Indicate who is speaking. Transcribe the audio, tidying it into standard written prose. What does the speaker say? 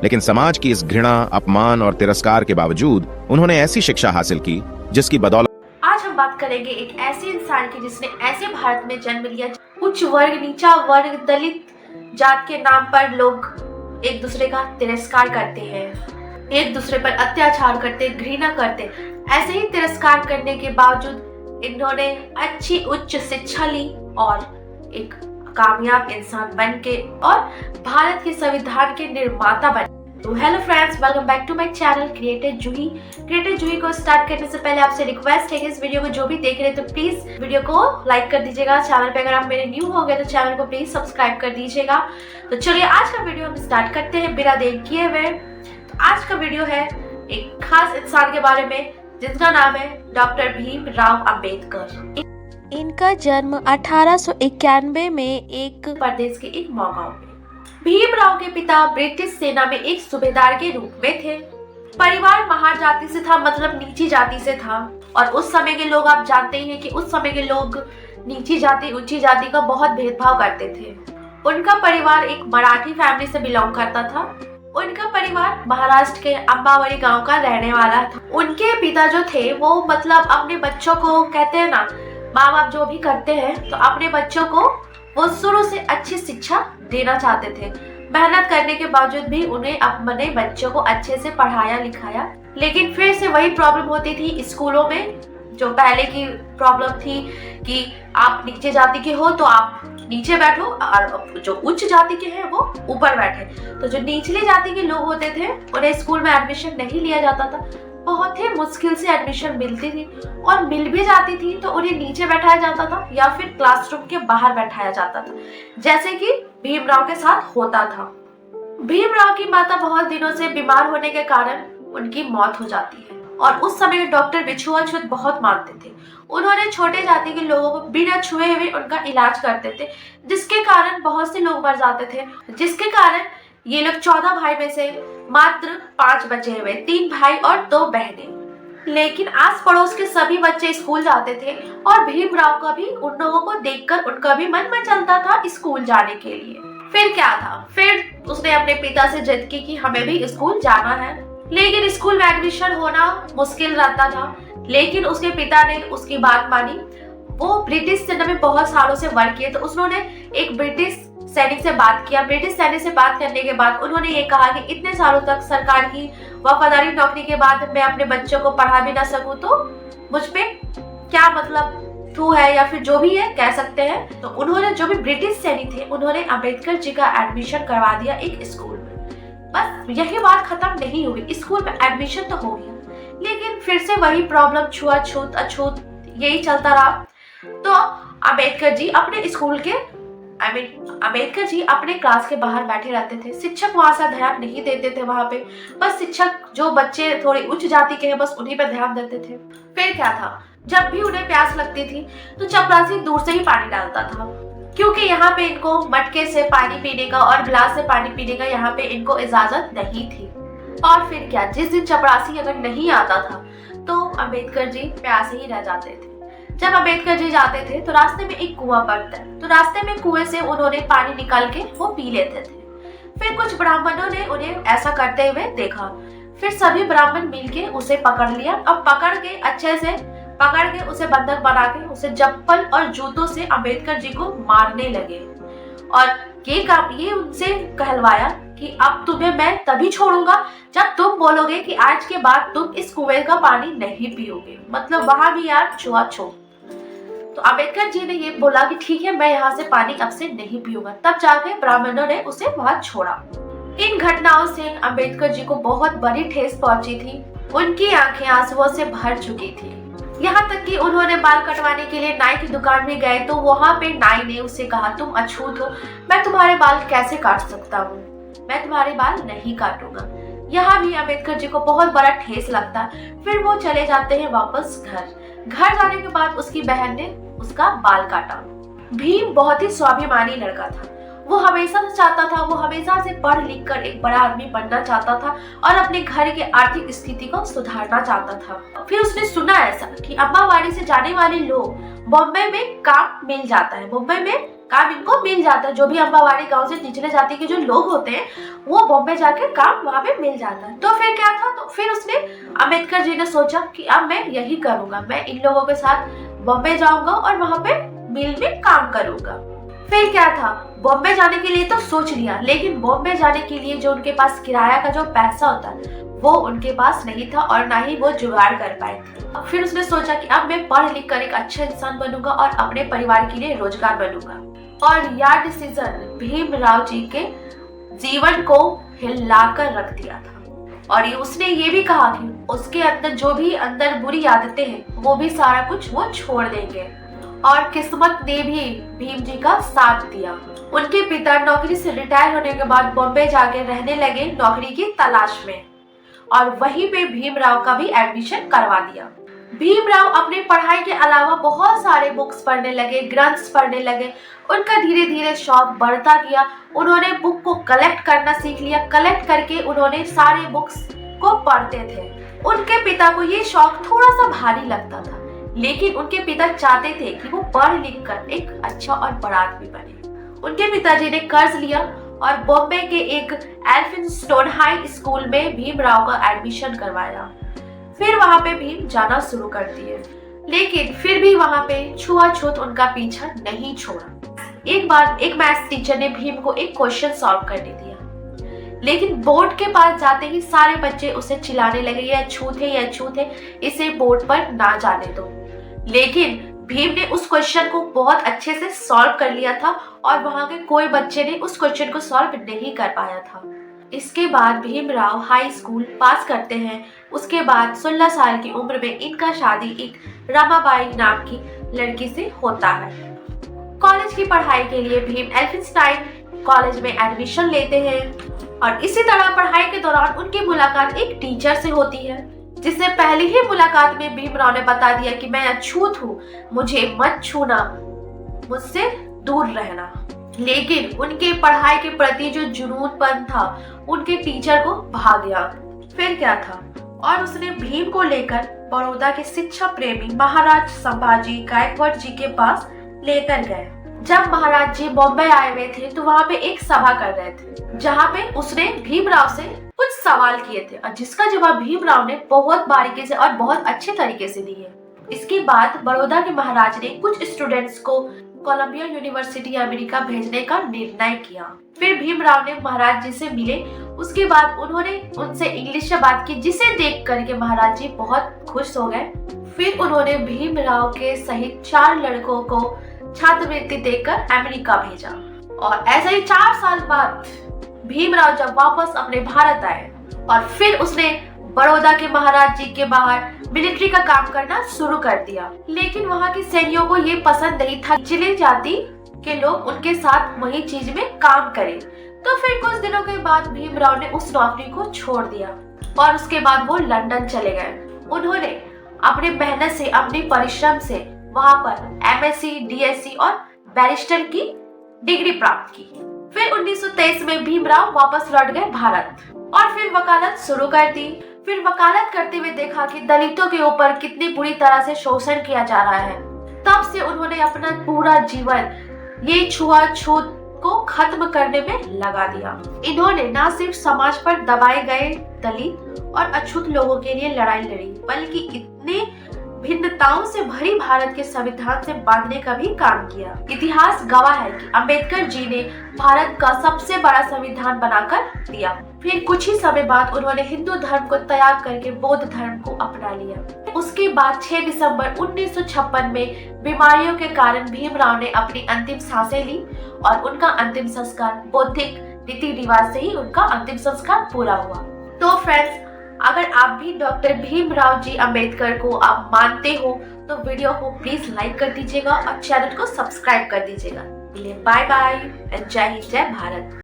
Speaker 1: लेकिन समाज की इस घृणा, अपमान और तिरस्कार के बावजूद उन्होंने ऐसी शिक्षा हासिल की जिसकी बदौलत
Speaker 2: आज हम बात करेंगे एक ऐसे इंसान की जिसने ऐसे भारत में जन्म लिया, उच्च वर्ग, नीचा वर्ग, दलित जात के नाम पर लोग एक दूसरे का तिरस्कार करते हैं, एक दूसरे पर अत्याचार करते, घृणा करते। ऐसे ही तिरस्कार करने के बावजूद इन्होंने अच्छी उच्च शिक्षा ली और एक कामयाब इंसान बन के और भारत के संविधान के निर्माता बने। तो hello friends, welcome back to my channel creative Juhi. Creative Juhi को स्टार्ट करने से पहले आपसे रिक्वेस्ट है कि इस वीडियो को जो भी देख रहे हैं तो प्लीज वीडियो को लाइक कर दीजिएगा। चैनल पे अगर आप मेरे न्यू हो गए तो चैनल को प्लीज सब्सक्राइब कर दीजिएगा। तो चलिए आज का वीडियो हम स्टार्ट करते हैं बिना देर किए हुए। तो आज का वीडियो है एक खास इंसान के बारे में जिसका नाम है डॉक्टर भीमराव अंबेडकर। इनका जन्म 1891 में एक प्रदेश के एक गांव में। भीमराव के पिता ब्रिटिश सेना में एक सूबेदार के रूप में थे। परिवार महार जाति से था, मतलब नीची जाति से था। और उस समय के लोग, आप जानते ही हैं कि उस समय के लोग नीची जाति ऊंची जाति का बहुत भेदभाव करते थे। उनका परिवार एक मराठी फैमिली से बिलोंग करता था। उनका परिवार महाराष्ट्र के अंबावली गांव का रहने वाला था। उनके पिता जो थे वो मतलब अपने बच्चों को, कहते हैं ना माँ बाप जो भी करते हैं, तो अपने बच्चों को वो शुरू से अच्छी शिक्षा देना चाहते थे। मेहनत करने के बावजूद भी उन्हें अपने बच्चों को अच्छे से पढ़ाया लिखाया। लेकिन फिर से वही प्रॉब्लम होती थी स्कूलों में, जो पहले की प्रॉब्लम थी कि आप नीचे जाति के हो तो आप नीचे बैठो और जो उच्च जाति के हैं वो ऊपर बैठे। तो जो निचली जाति के लोग होते थे उन्हें स्कूल में एडमिशन नहीं लिया जाता था। बहुत ही मुश्किल से एडमिशन मिलती थी और मिल भी जाती थी तो उन्हें नीचे बैठाया जाता था या फिर क्लासरूम के बाहर बैठाया जाता था, जैसे कि भीमराव के साथ होता था। भीमराव की माता बहुत दिनों से बीमार होने के कारण उनकी मौत हो जाती है और उस समय डॉक्टर भी छुआछूत बहुत मानते थे। उन्होंने छोटे जाति के लोगों को बिना छुए हुए उनका इलाज करते थे, जिसके कारण बहुत से लोग मर जाते थे। जिसके कारण ये लोग 14 भाई में से मात्र 5 बचे हुए, 3 भाई और 2 बहनें। लेकिन आस पड़ोस के सभी बच्चे स्कूल जाते थे और भीमराव का भी उन लोगों को देखकर उनका भी मन मचलता था स्कूल जाने के लिए। फिर क्या था, फिर उसने अपने पिता से जिद की कि हमें भी स्कूल जाना है। लेकिन स्कूल में एडमिशन होना मुश्किल रहता था, लेकिन उसके पिता ने उसकी बात मानी। वो ब्रिटिश सेना में बहुत सालों से वर्क किए, तो उन्होंने एक ब्रिटिश सैनिक से बात किया। ब्रिटिश सैनिक से बात करने के बाद उन्होंने ये कहा कि इतने सालों तक सरकार की वफादारी नौकरी के बाद मैं अपने बच्चों को पढ़ा भी ना सकूं तो मुझ पे क्या मतलब थू है, या फिर जो भी है कह सकते हैं। तो उन्होंने, जो भी ब्रिटिश सैनिक थे, उन्होंने अंबेडकर जी का एडमिशन करवा दिया एक स्कूल में। बस यही बात खत्म नहीं हुई, स्कूल में एडमिशन तो हो गया, लेकिन फिर से वही प्रॉब्लम, छुआछूत अछूत यही चलता रहा। तो अंबेडकर जी अपने क्लास के बाहर बैठे रहते थे। शिक्षक वहां से ध्यान नहीं देते थे वहां पे, बस शिक्षक जो बच्चे थोड़ी उच्च जाति के हैं बस उन्हीं पे ध्यान देते थे। फिर क्या था, जब भी उन्हें प्यास लगती थी तो चपरासी दूर से ही पानी डालता था, क्योंकि यहाँ पे इनको मटके से पानी पीने का और गिलास से पानी पीने का यहाँ पे इनको इजाजत नहीं थी। और फिर क्या, जिस दिन चपरासी अगर नहीं आता था तो अंबेडकर जी प्यासे ही रह जाते थे। जब अंबेडकर जी जाते थे तो रास्ते में एक कुआं पड़ता है, तो रास्ते में कुएं से उन्होंने पानी निकाल के वो पी लेते थे। फिर कुछ ब्राह्मणों ने उन्हें ऐसा करते हुए देखा। फिर सभी ब्राह्मण मिलके उसे पकड़ लिया और अच्छे से पकड़ के उसे बंधक बना के उसे चप्पल और जूतों से अंबेडकर जी को मारने लगे। और ये उनसे कहलवाया कि अब तुम्हें मैं तभी छोड़ूंगा जब तुम बोलोगे कि आज के बाद तुम इस कुएं का पानी नहीं पियोगे। मतलब वहां भी यार छुआछूत। तो अंबेडकर जी ने ये बोला कि ठीक है, मैं यहाँ से पानी अब से नहीं पीऊंगा। तब जाके ब्राह्मणों ने उसे वहां छोड़ा। इन घटनाओं से अंबेडकर जी को बहुत बड़ी ठेस पहुंची थी। उनकी आंखें आंसुओं से भर चुकी थी। यहाँ तक कि उन्होंने बाल कटवाने के लिए नाई की दुकान में गए तो वहाँ पे नाई ने उससे कहा, तुम अछूत हो, मैं तुम्हारे बाल कैसे काट सकता हूँ, मैं तुम्हारे बाल नहीं काटूंगा। यहाँ भी अंबेडकर जी को बहुत बड़ा ठेस लगता। फिर वो चले जाते हैं वापस घर जाने के बाद उसकी बहन ने उसका बाल काटा। भीम बहुत ही स्वाभिमानी लड़का था। वो हमेशा से चाहता था, वो हमेशा से पढ़ लिख कर एक बड़ा आदमी बनना चाहता था और अपने घर के आर्थिक स्थिति को सुधारना चाहता था। फिर उसने सुना ऐसा कि अम्बावाड़ी से जाने वाले लोग बॉम्बे में काम मिल जाता है, मुंबई में काम इनको मिल जाता है। जो भी अम्बावाड़ी गांव से निचले जाति के जो लोग होते हैं वो बॉम्बे जाके काम वहाँ पे मिल जाता है। तो फिर क्या था, तो फिर उसने अम्बेडकर जी ने सोचा कि अब मैं यही करूंगा, मैं इन लोगों के साथ बॉम्बे जाऊंगा और वहाँ पे मिल में काम करूंगा। फिर क्या था, बॉम्बे जाने के लिए तो सोच लिया, लेकिन बॉम्बे जाने के लिए जो उनके पास किराया का जो पैसा होता है वो उनके पास नहीं था और ना ही वो जुगाड़ कर पाए थे। फिर उसने सोचा कि अब मैं पढ़ लिख कर एक अच्छा इंसान बनूंगा और अपने परिवार के लिए रोजगार बनूंगा। और यह डिसीजन भीमराव जी के जीवन को हिलाकर रख दिया था। और उसने ये भी कहा कि उसके अंदर जो भी अंदर बुरी आदतें हैं वो भी सारा कुछ वो छोड़ देंगे। और किस्मत ने भी भीम जी का साथ दिया। उनके पिता नौकरी से रिटायर होने के बाद बॉम्बे जाके रहने लगे नौकरी की तलाश में, और वहीं पे भीमराव का भी एडमिशन करवा दिया। भीमराव अपनी पढ़ाई के अलावा बहुत सारे बुक्स पढ़ने लगे, ग्रंथ्स पढ़ने लगे। उनका धीरे धीरे शौक बढ़ता गया। उन्होंने बुक को कलेक्ट करना सीख लिया। कलेक्ट करके उन्होंने सारे बुक्स को पढ़ते थे। उनके पिता को ये शौक थोड़ा सा भारी लगता था, लेकिन उनके पिता चाहते थे कि वो पढ़ लिख कर एक अच्छा और बड़ा आदमी बने। उनके पिताजी ने कर्ज लिया और बॉम्बे के एक एल्फिंस्टोन हाई स्कूल में भीमराव का एडमिशन करवाया। फिर वहां पे भीम जाना शुरू कर दिए, लेकिन फिर भी वहां पे छुआछूत उनका पीछा नहीं छोड़ा। एक बार एक मैथ्स टीचर ने भीम को एक क्वेश्चन सॉल्व करने दिया, लेकिन बोर्ड के पास जाते ही सारे बच्चे उसे चिल्लाने लगे, ये अछूत है, ये अछूत है, इसे बोर्ड पर ना जाने दो। लेकिन भीम ने उस क्वेश्चन को बहुत अच्छे से सॉल्व कर लिया था और वहां के कोई बच्चे ने उस क्वेश्चन को सॉल्व नहीं कर पाया था। इसके बाद भीमराव हाई स्कूल पास करते हैं। उसके बाद 16 साल की उम्र में इनका शादी एक रमाबाई नाम की लड़की से होता है। कॉलेज की पढ़ाई के लिए भीम एल्फिंस्टाइन कॉलेज में एडमिशन लेते हैं और इसी तरह पढ़ाई के दौरान उनकी मुलाकात एक टीचर से होती है, जिससे पहली ही मुलाकात में भीमराव ने बता दिया कि मैं अछूत हूँ, मुझे मत छूना, मुझसे दूर रहना। लेकिन उनके पढ़ाई के प्रति जो जुनूनपन था उनके टीचर को भा गया। फिर क्या था, और उसने भीम को लेकर बड़ौदा के शिक्षा प्रेमी महाराज संभाजी गायकवाड़ जी के पास लेकर गए। जब महाराज जी बॉम्बे आए हुए थे तो वहाँ पे एक सभा कर रहे थे, जहाँ पे उसने भीमराव से कुछ सवाल किए थे और जिसका जवाब भीमराव ने बहुत बारीकी से और बहुत अच्छे तरीके से दिए। इसके बाद बड़ौदा के महाराज ने कुछ स्टूडेंट्स को कोलंबिया यूनिवर्सिटी अमेरिका भेजने का निर्णय किया। फिर भीमराव ने महाराज जी से मिले। उसके बाद उन्होंने उनसे इंग्लिश में बात की, जिसे देख करके महाराज जी बहुत खुश हो गए। फिर उन्होंने भीमराव के सहित 4 लड़कों को छात्रवृत्ति देकर अमेरिका भेजा। और ऐसे ही 4 साल बाद भीमराव जब वापस अपने भारत आए और फिर उसने बड़ौदा के महाराज जी के बाहर मिलिट्री का काम करना शुरू कर दिया। लेकिन वहाँ के सैनिकों को ये पसंद नहीं था निचली जाति के लोग उनके साथ वही चीज में काम करें। तो फिर कुछ दिनों के बाद भीमराव ने उस नौकरी को छोड़ दिया और उसके बाद वो लंदन चले गए। उन्होंने अपने मेहनत से, अपने परिश्रम से वहाँ पर एमएससी, डीएससी और बैरिस्टर की डिग्री प्राप्त की। फिर 1923 में भीमराव वापस लौट गए भारत और फिर वकालत शुरू कर दी। फिर वकालत करते हुए देखा कि दलितों के ऊपर कितनी बुरी तरह से शोषण किया जा रहा है। तब से उन्होंने अपना पूरा जीवन ये छुआछूत को खत्म करने में लगा दिया। इन्होंने न सिर्फ समाज पर दबाए गए दलित और अछूत लोगों के लिए लड़ाई लड़ी, बल्कि इतने भिन्नताओं से भरी भारत के संविधान से बांधने का भी काम किया। इतिहास गवाह है कि अंबेडकर जी ने भारत का सबसे बड़ा संविधान बनाकर दिया। फिर कुछ ही समय बाद उन्होंने हिंदू धर्म को त्याग करके बौद्ध धर्म को अपना लिया। उसके बाद 6 दिसंबर 1956 में बीमारियों के कारण भीमराव ने अपनी अंतिम सांसें ली और उनका अंतिम संस्कार बौद्धिक रीति रिवाज से ही उनका अंतिम संस्कार पूरा हुआ। तो फ्रेंड्स, अगर आप भी डॉक्टर भीमराव जी अंबेडकर को आप मानते हो तो वीडियो को प्लीज लाइक कर दीजिएगा और चैनल को सब्सक्राइब कर दीजिएगा। बाय बाय एंड जय हिंद, जय भारत।